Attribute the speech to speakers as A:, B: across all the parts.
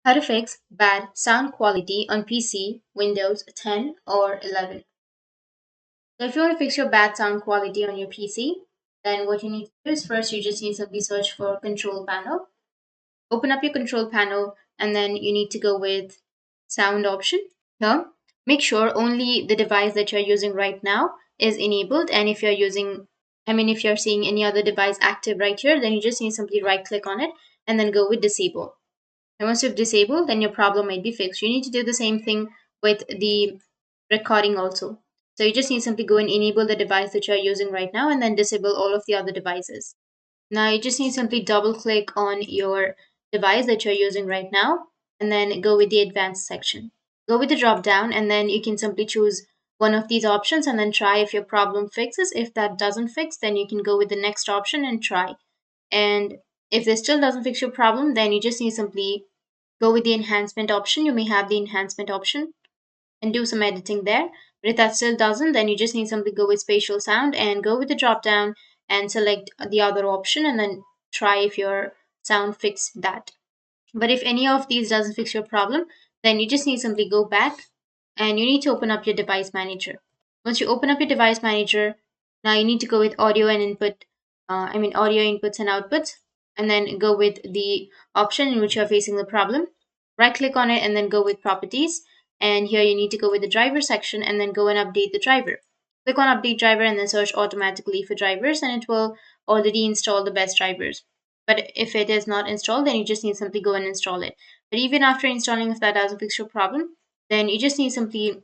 A: How to fix bad sound quality on PC, Windows 10 or 11. So if you want to fix your bad sound quality on your PC, then what you need to do is first you just need to simply search for control panel. Open up your control panel and then you need to go with sound option. Here, make sure only the device that you're using right now is enabled, and if you're if you're seeing any other device active right here, then you just need to simply right click on it and then go with disable. And once you've disabled, then your problem might be fixed. You need to do the same thing with the recording also. So you just need to simply go and enable the device that you're using right now and then disable all of the other devices. Now you just need to simply double click on your device that you're using right now and then go with the advanced section. Go with the drop down and then you can simply choose one of these options and then try if your problem fixes. If that doesn't fix, then you can go with the next option and try. And if this still doesn't fix your problem, then you just need to simply go with the enhancement option. You may have the enhancement option and do some editing there. But if that still doesn't, then you just need to simply go with spatial sound and go with the drop down and select the other option and then try if your sound fix that. But if any of these doesn't fix your problem, then you just need to simply go back and you need to open up your device manager. Once you open up your device manager, now you need to go with audio and input, audio inputs and outputs, and then go with the option in which you're facing the problem. Right click on it and then go with properties. And here you need to go with the driver section and then go and update the driver. Click on update driver and then search automatically for drivers and it will already install the best drivers. But if it is not installed, then you just need to simply go and install it. But even after installing, if that doesn't fix your problem, then you just need to simply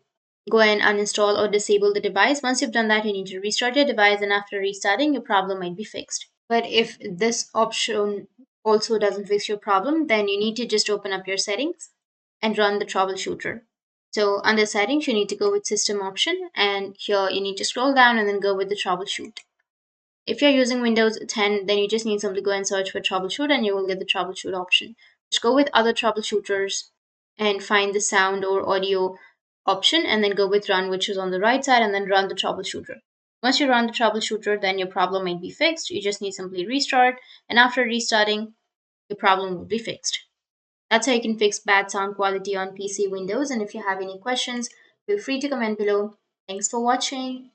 A: go and uninstall or disable the device. Once you've done that, you need to restart your device, and after restarting, your problem might be fixed. But if this option also doesn't fix your problem, then you need to just open up your settings and run the troubleshooter. So under settings, you need to go with system option, and here you need to scroll down and then go with the troubleshoot. If you're using Windows 10, then you just need simply go and search for troubleshoot and you will get the troubleshoot option. Just go with other troubleshooters and find the sound or audio option and then go with run, which is on the right side, and then run the troubleshooter. Once you run the troubleshooter, then your problem might be fixed. You just need simply restart, and after restarting, your problem will be fixed. That's how you can fix bad sound quality on PC, Windows. And if you have any questions, feel free to comment below. Thanks for watching.